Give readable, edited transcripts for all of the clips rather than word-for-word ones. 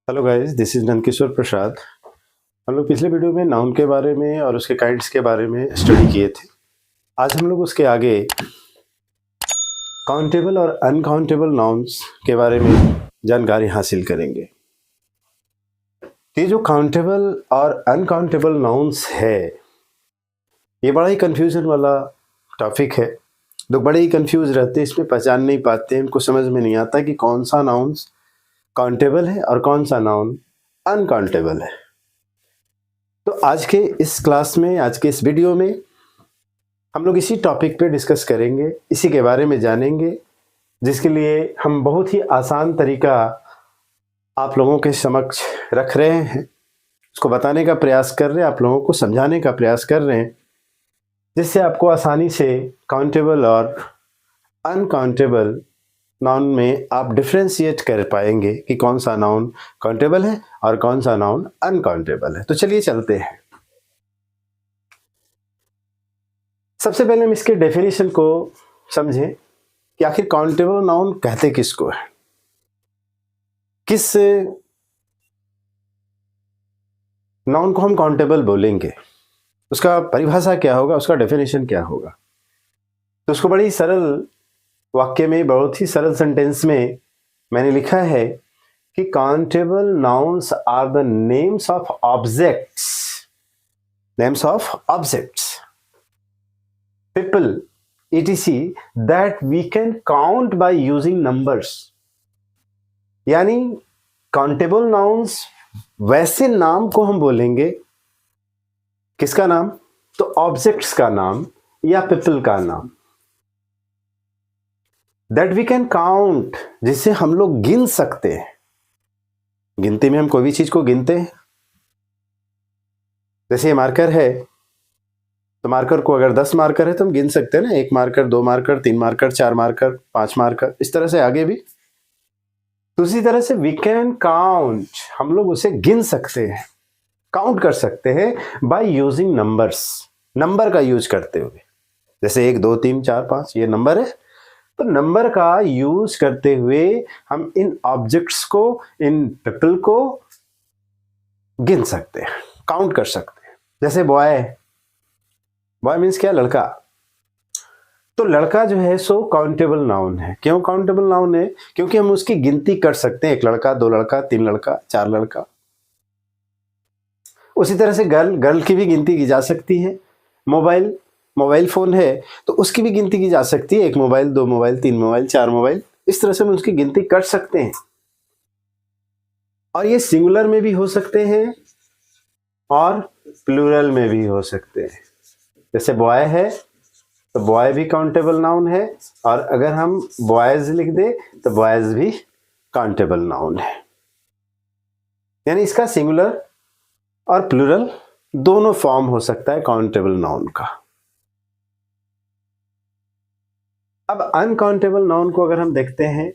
Hello guys, this is Nandkishore Prasad. हम लोग पिछले वीडियो में नाउन के बारे में और उसके काइंड्स के बारे में स्टडी किए थे। आज हम लोग उसके आगे काउंटेबल और अनकाउंटेबल नाउन्स के बारे में जानकारी हासिल करेंगे। ये जो काउंटेबल और अनकाउंटेबल नाउन्स है, ये बड़ा ही कंफ्यूजन वाला टॉपिक है। लोग बड़े ही कंफ्यूज रहते हैं, इसमें पहचान नहीं पाते, उनको समझ में नहीं आता कि कौन सा नाउन्स काउंटेबल है और कौन सा नाउन अनकाउंटेबल है। तो आज के इस क्लास में, आज के इस वीडियो में हम लोग इसी टॉपिक पे डिस्कस करेंगे, इसी के बारे में जानेंगे, जिसके लिए हम बहुत ही आसान तरीका आप लोगों के समक्ष रख रहे हैं, उसको बताने का प्रयास कर रहे हैं, आप लोगों को समझाने का प्रयास कर रहे हैं, जिससे आपको आसानी से काउंटेबल और अनकाउंटेबल नाउन में आप डिफ्रेंशिएट कर पाएंगे कि कौन सा नाउन काउंटेबल है और कौन सा नाउन अनकाउंटेबल है। तो चलिए चलते हैं। सबसे पहले हम इसके डेफिनेशन को समझें कि आखिर काउंटेबल नाउन कहते किसको है, किस नाउन को हम काउंटेबल बोलेंगे, उसका परिभाषा क्या होगा, उसका डेफिनेशन क्या होगा। तो उसको बड़ी सरल वाक्य में, बहुत ही सरल सेंटेंस में मैंने लिखा है कि countable nouns are the names of objects, names of objects, people etc that we can count by using numbers। यानी काउंटेबल नाउन्स वैसे नाम को हम बोलेंगे, किसका नाम, तो ऑब्जेक्ट्स का नाम या पीपल का नाम, दैट वी कैन काउंट, जिसे हम लोग गिन सकते हैं। गिनती में हम कोई भी चीज को गिनते हैं। जैसे ये मार्कर है, तो मार्कर को अगर 10 मार्कर है तो हम गिन सकते हैं ना, 1 marker, 2 marker, 3 marker, 4 marker, 5 marker, इस तरह से आगे भी। तो उसी तरह से वी कैन काउंट, हम लोग उसे गिन सकते हैं, काउंट कर सकते हैं बाय यूजिंग नंबर्स, नंबर का यूज करते हुए। जैसे 1 2 3 4 5 ये नंबर है, तो नंबर का यूज करते हुए हम इन ऑब्जेक्ट्स को, इन पीपल को गिन सकते हैं, काउंट कर सकते हैं। जैसे बॉय, बॉय मीन्स क्या, लड़का। तो लड़का जो है सो काउंटेबल नाउन है। क्यों काउंटेबल नाउन है? क्योंकि हम उसकी गिनती कर सकते हैं, 1 लड़का, 2 लड़का, 3 लड़का, 4 लड़का। उसी तरह से गर्ल, गर्ल की भी गिनती की जा सकती है। मोबाइल, मोबाइल फोन है तो उसकी भी गिनती की जा सकती है, 1 मोबाइल, 2 मोबाइल, 3 मोबाइल, 4 मोबाइल, इस तरह से हम उसकी गिनती कर सकते हैं। और ये सिंगुलर में भी हो सकते हैं और प्लूरल में भी हो सकते हैं। जैसे बॉय है तो बॉय भी काउंटेबल नाउन है, और अगर हम बॉयज लिख दे तो बॉयज भी काउंटेबल नाउन है। यानी इसका सिंगुलर और प्लूरल दोनों फॉर्म हो सकता है काउंटेबल नाउन का। अब अनकाउंटेबल नाउन को अगर हम देखते हैं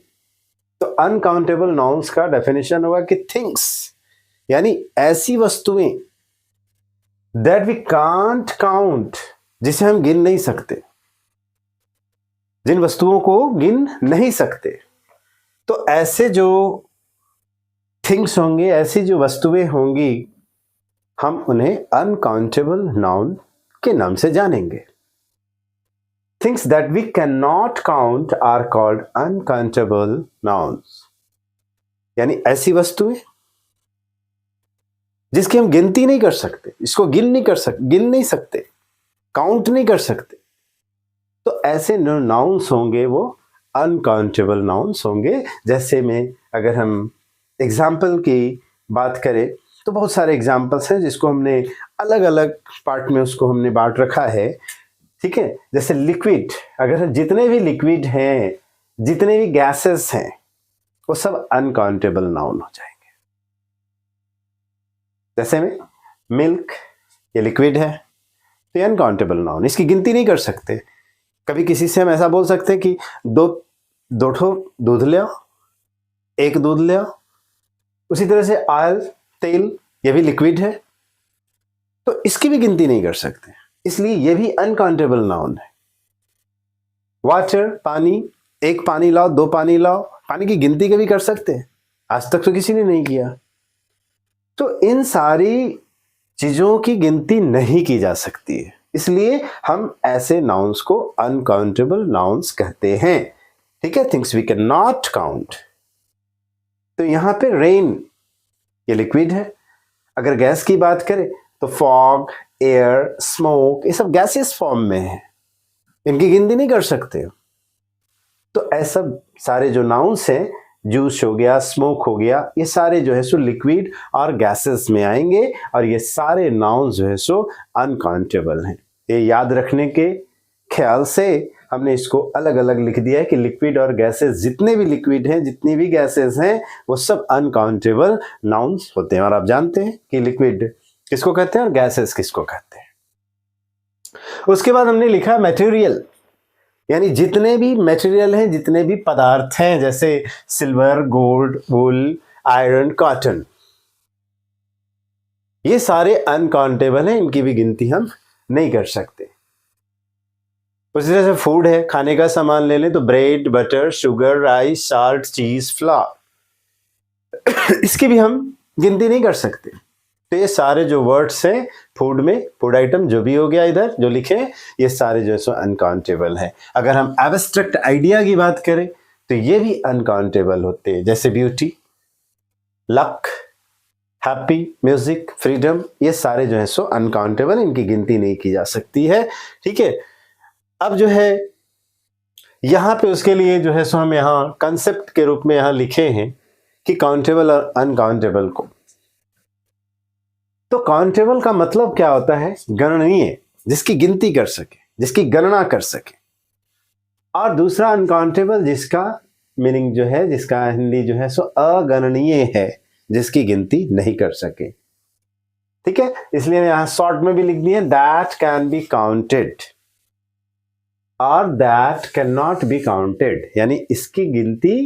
तो अनकाउंटेबल नाउन्स का डेफिनेशन होगा कि थिंग्स, यानी ऐसी वस्तुएं, दैट वी कांट काउंट, जिसे हम गिन नहीं सकते, जिन वस्तुओं को गिन नहीं सकते। तो ऐसे जो थिंग्स होंगे, ऐसी जो वस्तुएं होंगी, हम उन्हें अनकाउंटेबल नाउन के नाम से जानेंगे। Things that we cannot count are called uncountable nouns। यानी ऐसी वस्तुएं जिसकी हम गिनती नहीं कर सकते, इसको गिन नहीं सकते, काउंट नहीं कर सकते, तो ऐसे नाउन्स होंगे वो अनकाउंटेबल नाउन्स होंगे। जैसे में अगर हम एग्जाम्पल की बात करें तो बहुत सारे एग्जाम्पल्स हैं जिसको हमने अलग अलग पार्ट में उसको हमने बांट रखा है। ठीक है, जैसे लिक्विड, अगर जितने भी लिक्विड हैं, जितने भी गैसेस हैं, वो सब अनकाउंटेबल नाउन हो जाएंगे। जैसे में मिल्क, ये लिक्विड है तो ये अनकाउंटेबल नाउन, इसकी गिनती नहीं कर सकते। कभी किसी से हम ऐसा बोल सकते हैं कि दो ठो दूध ले आओ, 1 दूध ले आओ। उसी तरह से ऑयल, तेल, ये भी लिक्विड है, तो इसकी भी गिनती नहीं कर सकते, इसलिए ये भी अनकाउंटेबल नाउन है। वाटर, पानी, 1 पानी लाओ, 2 पानी लाओ, पानी की गिनती कभी कर सकते हैं? आज तक तो किसी ने नहीं किया। तो इन सारी चीजों की गिनती नहीं की जा सकती है, इसलिए हम ऐसे नाउन्स को अनकाउंटेबल नाउन्स कहते हैं। ठीक है, things we can not count. तो यहां पे रेन ये लिक्विड है। अगर गैस की बात करें तो फॉग, एयर, स्मोक, ये सब गैसेस फॉर्म में है, इनकी गिनती नहीं कर सकते। तो ऐसा सारे जो नाउन्स हैं, जूस हो गया, स्मोक हो गया, ये सारे जो है सो लिक्विड और गैसेस में आएंगे, और ये सारे नाउन्स जो है सो अनकाउंटेबल हैं। ये याद रखने के ख्याल से हमने इसको अलग अलग लिख दिया है कि लिक्विड और गैसेस, जितने भी लिक्विड हैं, जितनी भी गैसेस हैं, वो सब अनकाउंटेबल नाउन्स होते हैं। और आप जानते हैं कि लिक्विड किसको कहते हैं और गैसेस किसको कहते हैं। उसके बाद हमने लिखा मटेरियल, यानी जितने भी मटेरियल हैं, जितने भी पदार्थ हैं, जैसे सिल्वर, गोल्ड, वूल, आयरन, कॉटन, ये सारे अनकाउंटेबल हैं, इनकी भी गिनती हम नहीं कर सकते। उसी तरह से फूड है, खाने का सामान ले लें तो bread, butter, sugar, rice, salt, चीज, फ्लावर, इसकी भी हम गिनती नहीं कर सकते। तो ये सारे जो वर्ड्स हैं फूड में, फूड आइटम जो भी हो गया इधर जो लिखे, ये सारे जो है सो अनकाउंटेबल है। अगर हम एब्स्ट्रैक्ट आइडिया की बात करें तो ये भी अनकाउंटेबल होते हैं, जैसे beauty, luck, happy, music, freedom, ये सारे जो है सो अनकाउंटेबल, इनकी गिनती नहीं की जा सकती है। ठीक है, अब जो है यहां पे उसके लिए जो है सो हम यहां कंसेप्ट के रूप में यहां लिखे हैं कि काउंटेबल और अनकाउंटेबल को। तो काउंटेबल का मतलब क्या होता है? गणनीय, जिसकी गिनती कर सके, जिसकी गणना कर सके। और दूसरा अनकाउंटेबल, जिसका मीनिंग जो है, जिसका हिंदी जो है सो अगणनीय है, जिसकी गिनती नहीं कर सके। ठीक है, इसलिए यहां शॉर्ट में भी लिख दिए दैट कैन बी काउंटेड और that can not be counted, यानी इसकी गिनती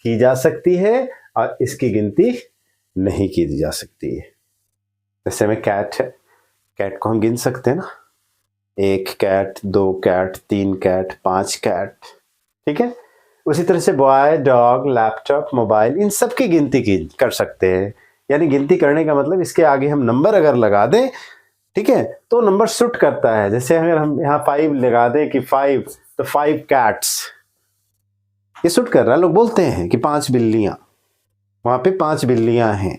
की जा सकती है और इसकी गिनती नहीं की जा सकती है। जैसे में कैट है, कैट को हम गिन सकते हैं ना, 1 कैट, 2 कैट, 3 कैट, 5 कैट। ठीक है, उसी तरह से बॉय, डॉग, लैपटॉप, मोबाइल, इन सब की गिनती की कर सकते हैं। यानी गिनती करने का मतलब इसके आगे हम नंबर अगर लगा दें, ठीक है, तो नंबर सूट करता है। जैसे अगर हम यहाँ 5 लगा दें कि 5, तो 5 कैट्स, ये सूट कर रहा है। लोग बोलते हैं कि 5 बिल्लियां, वहां पे 5 बिल्लियां हैं,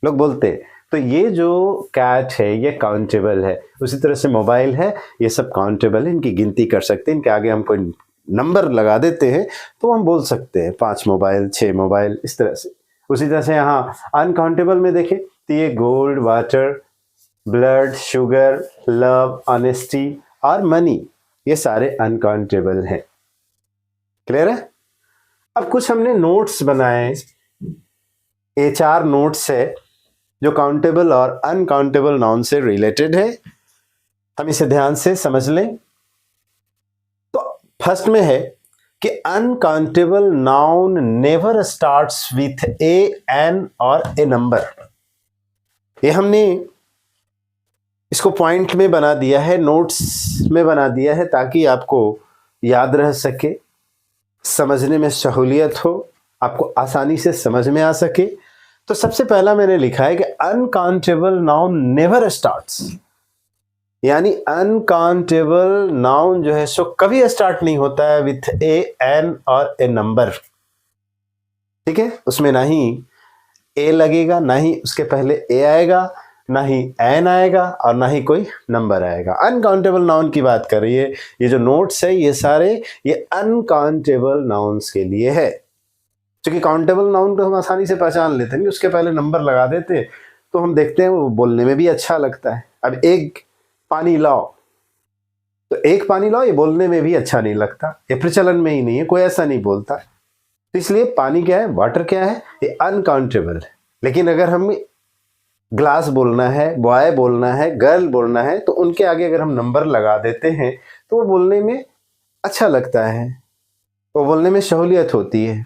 लोग बोलते हैं। तो ये जो कैट है ये काउंटेबल है। उसी तरह से मोबाइल है, ये सब काउंटेबल है, इनकी गिनती कर सकते हैं। इनके आगे हम कोई नंबर लगा देते हैं तो हम बोल सकते हैं 5 मोबाइल, 6 मोबाइल, इस तरह से। उसी तरह से यहाँ अनकाउंटेबल में देखें तो ये gold, water, blood, sugar, love, honesty और मनी, ये सारे अनकाउंटेबल हैं। क्लियर है? अब कुछ हमने नोट्स बनाए, ये 4 नोट्स है जो काउंटेबल और अनकाउंटेबल नाउन से रिलेटेड है। हम इसे ध्यान से समझ लें। तो फर्स्ट में है कि uncountable noun never starts with a, an और ए नंबर। ये हमने इसको पॉइंट में बना दिया है, नोट्स में बना दिया है, ताकि आपको याद रह सके, समझने में सहूलियत हो, आपको आसानी से समझ में आ सके। तो सबसे पहला मैंने लिखा है कि अनकाउंटेबल नाउन नेवर स्टार्ट्स, यानी अनकाउंटेबल नाउन जो है सो कभी स्टार्ट नहीं होता है विथ ए, एन और ए नंबर। ठीक है, उसमें ना ही ए लगेगा, ना ही उसके पहले ए आएगा, ना ही एन आएगा और ना ही कोई नंबर आएगा। अनकाउंटेबल नाउन की बात कर रही है। ये जो नोट्स है ये सारे ये अनकाउंटेबल नाउन्स के लिए है। क्योंकि काउंटेबल नाउन को हम आसानी से पहचान लेते हैं, उसके पहले नंबर लगा देते तो हम देखते हैं वो बोलने में भी अच्छा लगता है। अब एक पानी लाओ, तो एक पानी लाओ ये बोलने में भी अच्छा नहीं लगता, ये प्रचलन में ही नहीं है, कोई ऐसा नहीं बोलता। तो इसलिए पानी क्या है, वाटर क्या है, ये अनकाउंटेबल है। लेकिन अगर हम ग्लास बोलना है, बॉय बोलना है, गर्ल बोलना है, तो उनके आगे अगर हम नंबर लगा देते हैं तो वो बोलने में अच्छा लगता है, वो बोलने में सहूलियत होती है,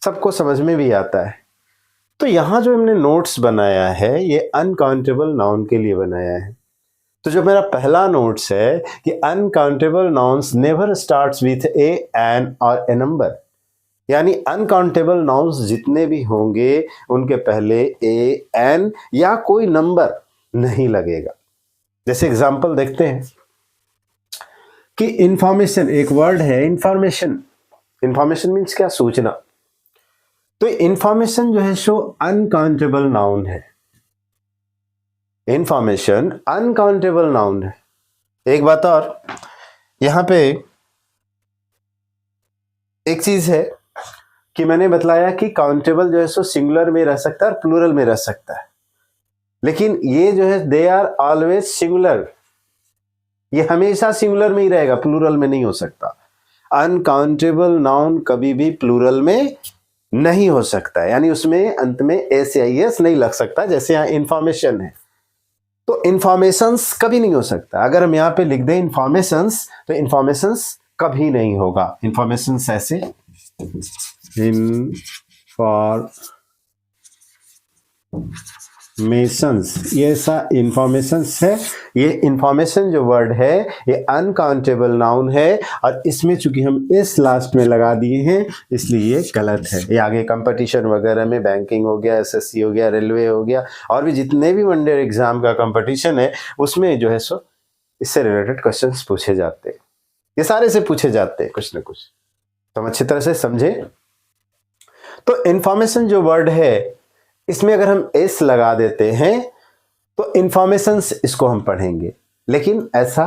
सबको समझ में भी आता है। तो यहां जो हमने नोट्स बनाया है ये अनकाउंटेबल नाउन के लिए बनाया है। तो जो मेरा पहला नोट्स है कि uncountable nouns never starts with a, an और ए नंबर। यानी अनकाउंटेबल नाउन्स जितने भी होंगे उनके पहले ए एन या कोई नंबर नहीं लगेगा। जैसे एग्जांपल देखते हैं कि इंफॉर्मेशन एक वर्ड है, इंफॉर्मेशन। इंफॉर्मेशन मीन्स क्या? सूचना। तो इंफॉर्मेशन जो है सो अनकाउंटेबल नाउन है। इंफॉर्मेशन अनकाउंटेबल नाउन है। एक बात और, यहां पे एक चीज है कि मैंने बतलाया कि काउंटेबल जो है सो सिंगुलर में रह सकता है और प्लूरल में रह सकता है, लेकिन ये जो है दे आर ऑलवेज सिंगुलर, ये हमेशा सिंगुलर में ही रहेगा, प्लूरल में नहीं हो सकता। अनकाउंटेबल नाउन कभी भी प्लूरल में नहीं हो सकता है, यानी उसमें अंत में एस या एस नहीं लग सकता। जैसे यहां इंफॉर्मेशन है तो इंफॉर्मेशंस कभी नहीं हो सकता। अगर हम यहां पे लिख दें इंफॉर्मेशंस तो इंफॉर्मेशंस कभी नहीं होगा। इंफॉर्मेशंस ऐसे इंफॉर्मेशंस, ये ऐसा इंफॉर्मेशंस है। ये इंफॉर्मेशन जो वर्ड है ये अनकाउंटेबल नाउन है, और इसमें चूंकि हम एस लास्ट में लगा दिए हैं इसलिए ये गलत है। ये आगे कंपटीशन वगैरह में बैंकिंग हो गया, एसएससी हो गया, रेलवे हो गया, और भी जितने भी वन डे एग्जाम का कंपटीशन है उसमें जो है सो इससे रिलेटेड क्वेश्चंस पूछे जाते हैं। ये सारे से पूछे जाते हैं कुछ ना कुछ, तो हम अच्छी तरह से समझे। तो इंफॉर्मेशन जो वर्ड है इसमें अगर हम एस लगा देते हैं तो इंफॉर्मेशंस इसको हम पढ़ेंगे, लेकिन ऐसा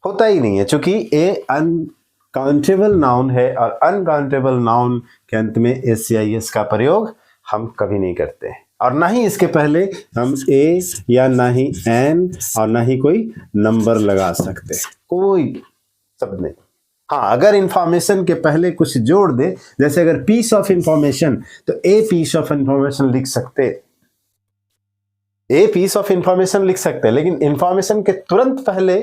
होता ही नहीं है, क्योंकि ए अनकाउंटेबल नाउन है और अनकाउंटेबल नाउन के अंत में एस या एस का प्रयोग हम कभी नहीं करते हैं, और ना ही इसके पहले हम ए या ना ही एन और ना ही कोई नंबर लगा सकते, कोई शब्द नहीं। हाँ, अगर इंफॉर्मेशन के पहले कुछ जोड़ दे, जैसे अगर पीस ऑफ इंफॉर्मेशन तो ए पीस ऑफ इंफॉर्मेशन लिख सकते, ए पीस ऑफ इंफॉर्मेशन लिख सकते हैं, लेकिन इंफॉर्मेशन के तुरंत पहले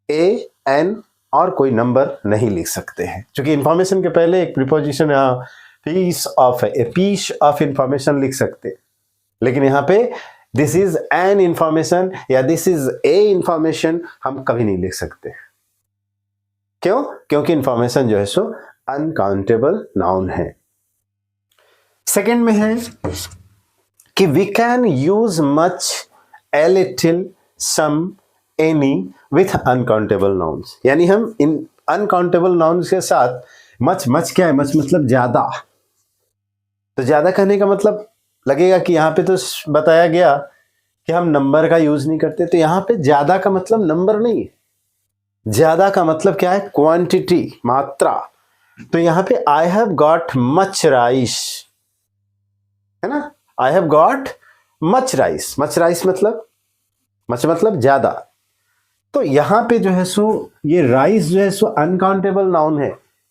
ए एन और कोई नंबर नहीं लिख सकते हैं, क्योंकि इंफॉर्मेशन के पहले एक प्रीपोजिशन यहाँ पीस ऑफ है, ए पीस ऑफ इंफॉर्मेशन लिख सकते, लेकिन यहाँ पे दिस इज एन इंफॉर्मेशन या दिस इज ए इंफॉर्मेशन हम कभी नहीं लिख सकते। क्यों? क्योंकि इंफॉर्मेशन जो है सो अनकाउंटेबल नाउन है। सेकंड में है कि we can use much, a little, some, any with uncountable nouns, यानी हम इन अनकाउंटेबल नाउन्स के साथ मच क्या है? मच मतलब ज्यादा। तो ज्यादा कहने का मतलब लगेगा कि यहाँ पे तो बताया गया कि हम नंबर का यूज नहीं करते, तो यहाँ पे ज्यादा का मतलब नंबर नहीं है, ज्यादा का मतलब क्या है? क्वांटिटी, मात्रा। तो यहां पे I have got much rice है ना, I have got much rice, much rice मतलब मच मतलब ज्यादा। तो यहां पे जो है सो ये राइस जो है सो अनकाउंटेबल नाउन है,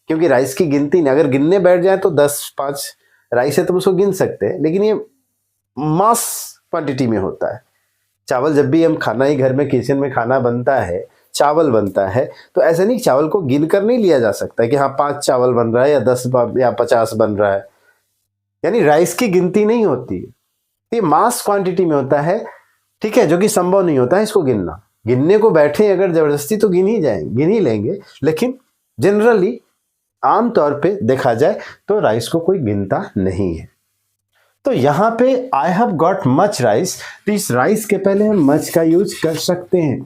क्योंकि राइस की गिनती नहीं, अगर गिनने बैठ जाए तो 10-5 राइस है तो उसको गिन सकते हैं, लेकिन ये मास क्वांटिटी में होता है। चावल जब भी हम खाना ही घर में किचन में खाना बनता है, चावल बनता है, तो ऐसे नहीं चावल को गिन कर नहीं लिया जा सकता है कि हाँ 5 चावल बन रहा है या 10 या 50 बन रहा है, यानी राइस की गिनती नहीं होती, ये मास क्वांटिटी में होता है, ठीक है, जो कि संभव नहीं होता है इसको गिनना। गिनने को बैठे अगर जबरदस्ती तो गिन ही लेंगे, लेकिन जनरली आमतौर पे देखा जाए तो राइस को कोई गिनता नहीं है। तो यहां पे I have got much rice, तो इस राइस के पहले हम मच का यूज कर सकते हैं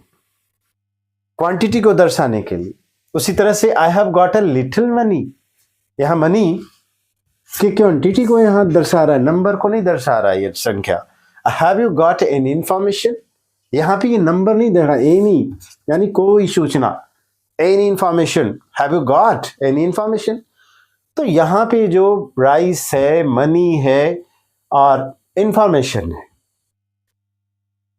क्वांटिटी को दर्शाने के लिए। उसी तरह से I have got a little money, यहां मनी की क्वांटिटी को यहां दर्शा रहा है, नंबर को नहीं दर्शा रहा है ये संख्या। Have you got an information, यहां पे ये नंबर नहीं दे रहा, एनी यानी कोई सूचना, any information, have you got any information. तो यहां पे जो राइस है, मनी है और इंफॉर्मेशन है,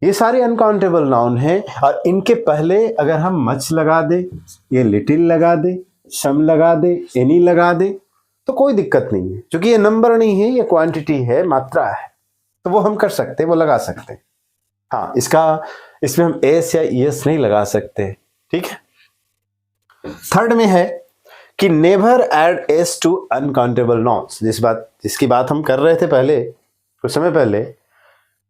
ये सारे अनकाउंटेबल नाउन हैं, और इनके पहले अगर हम मच लगा दे, ये लिटिल लगा दे, सम लगा दे, एनी लगा दे, तो कोई दिक्कत नहीं है, क्योंकि ये नंबर नहीं है, ये क्वांटिटी है, मात्रा है, तो वो हम कर सकते हैं, वो लगा सकते हैं। हाँ, इसमें हम एस या एस नहीं लगा सकते, ठीक है। थर्ड में है कि never add S to uncountable nouns, जिसकी बात हम कर रहे थे पहले कुछ समय पहले,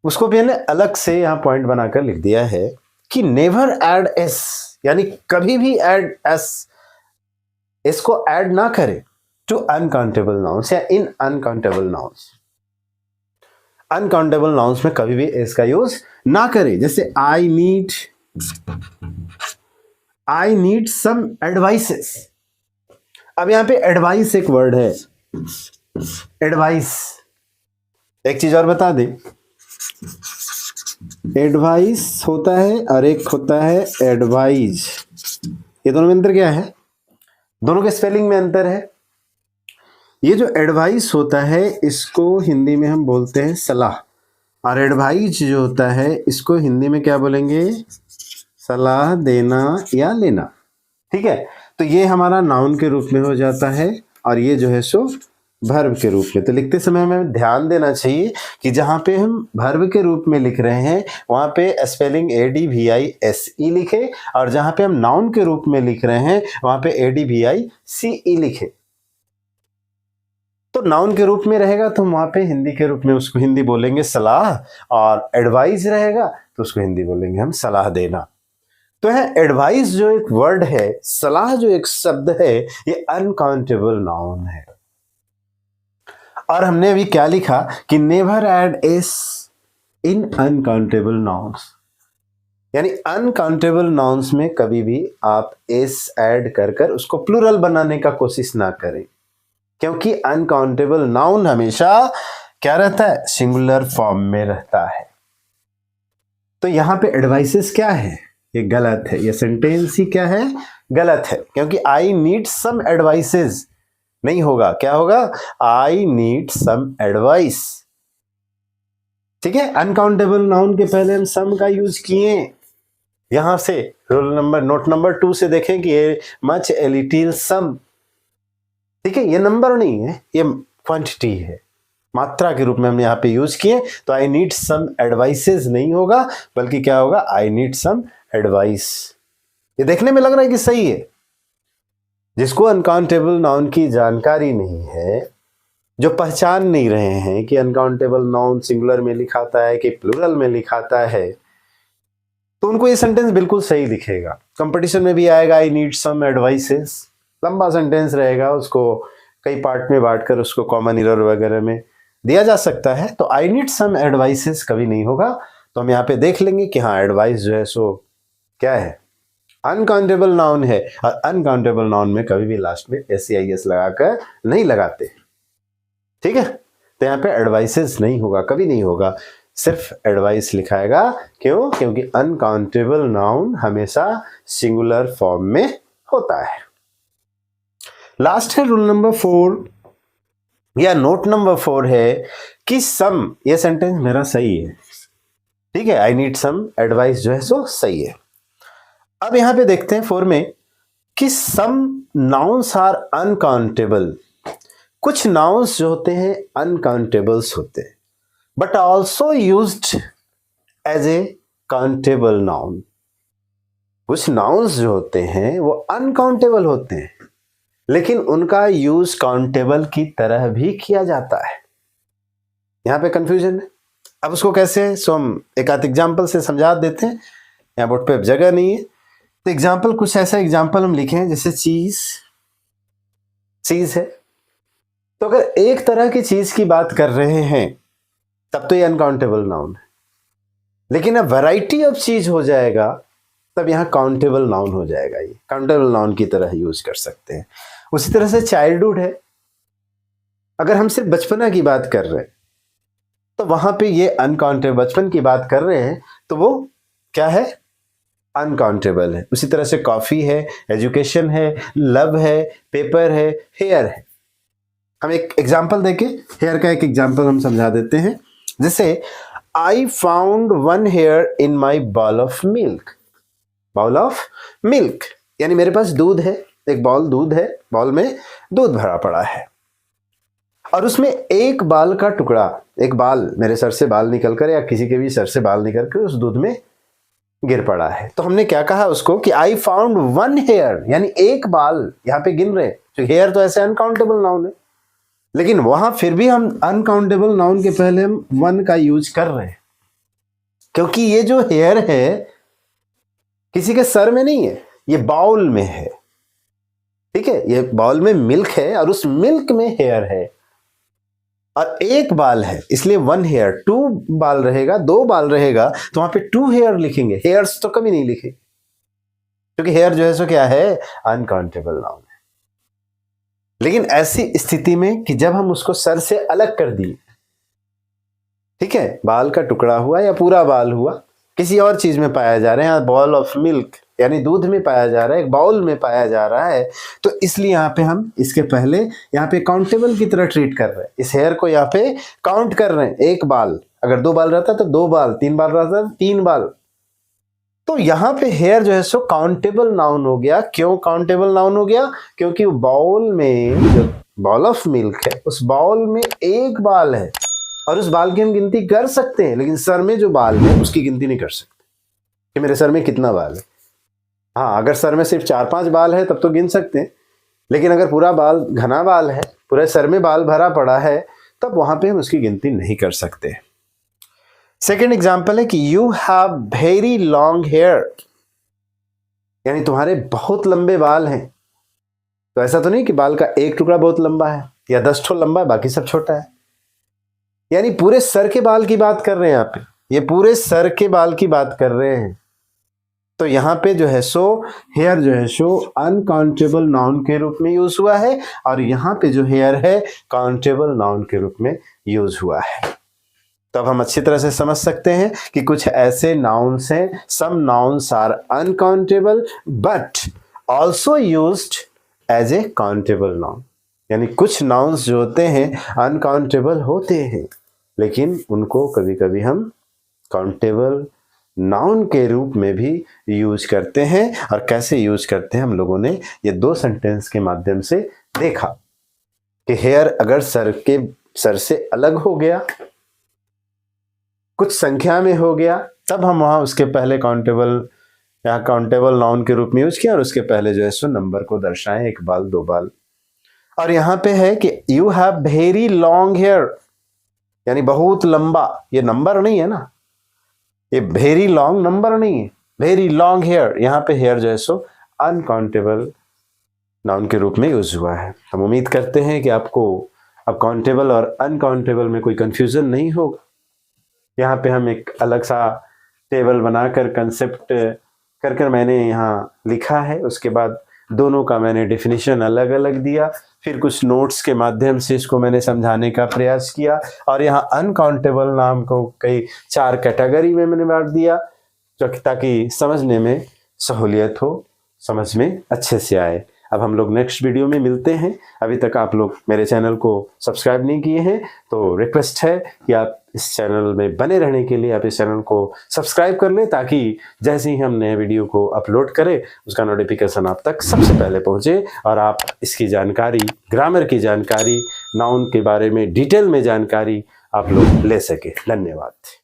उसको भी हमने अलग से यहां पॉइंट बनाकर लिख दिया है कि नेवर ऐड एस, यानी कभी भी ऐड एस को ऐड ना करें टू अनकाउंटेबल नाउन्स या इन अनकाउंटेबल नाउन्स। अनकाउंटेबल नाउन्स में कभी भी एस का यूज ना करें। जैसे आई नीड सम एडवाइसेस। अब यहां पे एडवाइस एक वर्ड है, एडवाइस। एक चीज और बता दे, एडवाइस होता है और एक होता है एडवाइज। ये दोनों में अंतर क्या है? दोनों के स्पेलिंग में अंतर है। ये जो एडवाइस होता है इसको हिंदी में हम बोलते हैं सलाह, और एडवाइज जो होता है इसको हिंदी में क्या बोलेंगे? सलाह देना या लेना। ठीक है, तो ये हमारा नाउन के रूप में हो जाता है और ये जो है सो वर्ब के रूप में। तो लिखते समय हमें ध्यान देना चाहिए कि जहां पे हम वर्ब के रूप में लिख रहे हैं वहां पे स्पेलिंग ADVISE लिखे, और जहां पे हम नाउन के रूप में लिख रहे हैं वहां पे ADVICE लिखे। तो नाउन के रूप में रहेगा तो हम वहां पे हिंदी के रूप में उसको हिंदी बोलेंगे सलाह, और एडवाइस रहेगा तो उसको हिंदी बोलेंगे हम सलाह देना। तो है एडवाइस जो एक वर्ड है, सलाह जो एक शब्द है, ये अनकाउंटेबल नाउन है। और हमने अभी क्या लिखा कि नेवर ऐड एस इन अनकाउंटेबल नाउन्स, यानी अनकाउंटेबल नाउन्स में कभी भी आप एस ऐड कर कर उसको प्लूरल बनाने का कोशिश ना करें, क्योंकि अनकाउंटेबल नाउन हमेशा क्या रहता है? सिंगुलर फॉर्म में रहता है। तो यहां पे एडवाइसेस क्या है? ये गलत है, ये सेंटेंस ही क्या है? गलत है, क्योंकि आई नीड सम एडवाइसेस नहीं होगा। क्या होगा? I need some advice. ठीक है, अनकाउंटेबल नाउन के पहले हम सम का यूज किए। यहां से नोट नंबर 2 से देखें कि ये मच ए लिटिल सम। ठीक है, ये नंबर नहीं है, ये क्वांटिटी है, मात्रा के रूप में हमने यहाँ पे यूज किए। तो आई नीड सम एडवाइसेस नहीं होगा, बल्कि क्या होगा? I need some advice. ये देखने में लग रहा है कि सही है। जिसको अनकाउंटेबल नाउन की जानकारी नहीं है, जो पहचान नहीं रहे हैं कि अनकाउंटेबल नाउन सिंगुलर में लिखाता है कि प्लूरल में लिखाता है, तो उनको ये सेंटेंस बिल्कुल सही दिखेगा। कंपटीशन में भी आएगा आई नीड सम एडवाइसेस, लंबा सेंटेंस रहेगा, उसको कई पार्ट में बांटकर उसको कॉमन एरर वगैरह में दिया जा सकता है। तो आई नीड सम एडवाइसेस कभी नहीं होगा। तो हम यहाँ पे देख लेंगे कि हाँ, एडवाइस जो है सो क्या है? अनकाउंटेबल नाउन है, और अनकाउंटेबल नाउन में कभी भी लास्ट में SEIS लगाकर नहीं लगाते। ठीक है, तो यहाँ पे एडवाइसेस नहीं होगा, कभी नहीं होगा, सिर्फ एडवाइस लिखाएगा। क्यों? क्योंकि अनकाउंटेबल नाउन हमेशा सिंगुलर फॉर्म में होता है। लास्ट है रूल नंबर 4 या नोट नंबर 4 है कि सम, ये सेंटेंस मेरा सही है। ठीक है, आई नीड सम एडवाइस जो है सो सही है। अब यहां पे देखते हैं 4 में कि सम नाउन्स आर अनकाउंटेबल। कुछ नाउन्स जो होते हैं अनकाउंटेबल्स होते हैं, but also used as a countable noun. कुछ नाउन्स जो होते हैं वो अनकाउंटेबल होते हैं, लेकिन उनका यूज काउंटेबल की तरह भी किया जाता है। यहां पे कंफ्यूजन है। अब उसको कैसे? सो हम एक आध एग्जाम्पल से समझा देते हैं, यहां बोर्ड पे जगह नहीं है। तो एग्जाम्पल कुछ ऐसा एग्जाम्पल हम लिखे हैं, जैसे चीज है। तो अगर एक तरह की चीज की बात कर रहे हैं तब तो ये अनकाउंटेबल नाउन है, लेकिन अब वैरायटी ऑफ चीज हो जाएगा तब यहां काउंटेबल नाउन हो जाएगा। ये काउंटेबल नाउन की तरह यूज कर सकते हैं। उसी तरह से चाइल्डहुड है। अगर हम सिर्फ बचपना की बात कर रहे हैं तो वहां पे ये अनकाउंटेबल, बचपन की बात कर रहे हैं तो वो क्या है? अनकाउंटेबल है। उसी तरह से कॉफी है, एजुकेशन है, लव है, पेपर है, हेयर है। हम एक एग्जाम्पल देके हेयर का एक एग्जाम्पल हम समझा देते हैं। जैसे I found 1 hair in my bowl of milk. Bowl of milk यानी मेरे पास दूध है, एक बाउल दूध है, बाउल में दूध भरा पड़ा है, और उसमें एक बाल का टुकड़ा, एक बाल, मेरे सर से बाल निकलकर या किसी के भी सर से बाल निकलकर उस दूध में गिर पड़ा है। तो हमने क्या कहा उसको कि आई फाउंड 1 हेयर, यानी एक बाल। यहां पे गिन रहे, तो हेयर तो ऐसे अनकाउंटेबल नाउन है, लेकिन वहां फिर भी हम अनकाउंटेबल नाउन के पहले हम 1 का यूज कर रहे हैं, क्योंकि ये जो हेयर है किसी के सर में नहीं है, ये बाउल में है। ठीक है, ये बाउल में मिल्क है और उस मिल्क में हेयर है और एक बाल है, इसलिए 1 हेयर। 2 बाल रहेगा, 2 बाल रहेगा तो वहां पे 2 हेयर लिखेंगे, हेयर्स तो कभी नहीं लिखे, क्योंकि हेयर जो है सो क्या है, अनकाउंटेबल नाउन है। लेकिन ऐसी स्थिति में कि जब हम उसको सर से अलग कर दिए, ठीक है, बाल का टुकड़ा हुआ या पूरा बाल हुआ, किसी और चीज में पाया जा रहा है, यहाँ बॉल ऑफ मिल्क यानी दूध में पाया जा रहा है, एक बाउल में पाया जा रहा है, तो इसलिए यहाँ पे हम इसके पहले यहाँ पे काउंटेबल की तरह ट्रीट कर रहे हैं। इस हेयर को यहाँ पे काउंट कर रहे हैं, एक बाल, अगर 2 बाल रहता तो 2 बाल, 3 बाल रहता तो 3 बाल। तो यहाँ पे हेयर जो है सो काउंटेबल नाउन हो गया। क्यों काउंटेबल नाउन हो गया? क्योंकि बाउल में जो बॉल ऑफ मिल्क है, उस बाउल में एक बाल है और उस बाल की हम गिनती कर सकते हैं, लेकिन सर में जो बाल है उसकी गिनती नहीं कर सकते कि मेरे सर में कितना बाल है। हाँ, अगर सर में सिर्फ 4-5 बाल है तब तो गिन सकते हैं, लेकिन अगर पूरा बाल, घना बाल है, पूरे सर में बाल भरा पड़ा है, तब वहां पे हम उसकी गिनती नहीं कर सकते। सेकेंड एग्जाम्पल है कि you have very long hair, यानी तुम्हारे बहुत लंबे बाल हैं। तो ऐसा तो नहीं कि बाल का एक टुकड़ा बहुत लंबा है या 10 ठो लंबा है बाकी सब छोटा है, यानी पूरे सर के बाल की बात कर रहे हैं यहाँ पे, ये पूरे सर के बाल की बात कर रहे हैं। तो यहाँ पे जो है सो हेयर जो है सो अनकाउंटेबल नाउन के रूप में यूज हुआ है और यहाँ पे जो हेयर है काउंटेबल नाउन के रूप में यूज हुआ है। तब हम अच्छी तरह से समझ सकते हैं कि कुछ ऐसे नाउन्स हैं, some nouns are uncountable but also used as a countable noun, यानी कुछ नाउन्स जो होते हैं अनकाउंटेबल होते हैं लेकिन उनको कभी कभी हम काउंटेबल नाउन के रूप में भी यूज करते हैं। और कैसे यूज करते हैं हम लोगों ने ये 2 सेंटेंस के माध्यम से देखा कि हेयर अगर सर से अलग हो गया, कुछ संख्या में हो गया, तब हम वहां उसके पहले यहाँ काउंटेबल नाउन के रूप में यूज किया और उसके पहले जो है सो नंबर को दर्शाएं, 1 बाल 2 बाल। और यहाँ पे है कि you have very long hair, यानी बहुत लंबा, ये नंबर नहीं है ना, ये वेरी लॉन्ग नंबर नहीं है, वेरी लॉन्ग हेयर। यहाँ पे हेयर जो है सो अनकाउंटेबल नाउन के रूप में यूज हुआ है। हम उम्मीद करते हैं कि आपको अब काउंटेबल और अनकाउंटेबल में कोई कंफ्यूजन नहीं होगा। यहाँ पे हम एक अलग सा टेबल बनाकर कंसेप्ट कर मैंने यहाँ लिखा है, उसके बाद दोनों का मैंने डेफिनेशन अलग अलग दिया, फिर कुछ नोट्स के माध्यम से इसको मैंने समझाने का प्रयास किया और यहाँ अनकाउंटेबल नाम को कई 4 कैटेगरी में मैंने बांट दिया ताकि समझने में सहूलियत हो, समझ में अच्छे से आए। अब हम लोग नेक्स्ट वीडियो में मिलते हैं। अभी तक आप लोग मेरे चैनल को सब्सक्राइब नहीं किए हैं तो रिक्वेस्ट है कि आप इस चैनल में बने रहने के लिए आप इस चैनल को सब्सक्राइब कर लें, ताकि जैसे ही हम नए वीडियो को अपलोड करें उसका नोटिफिकेशन आप तक सबसे पहले पहुंचे और आप इसकी जानकारी, ग्रामर की जानकारी, नाउन के बारे में डिटेल में जानकारी आप लोग ले सके। धन्यवाद।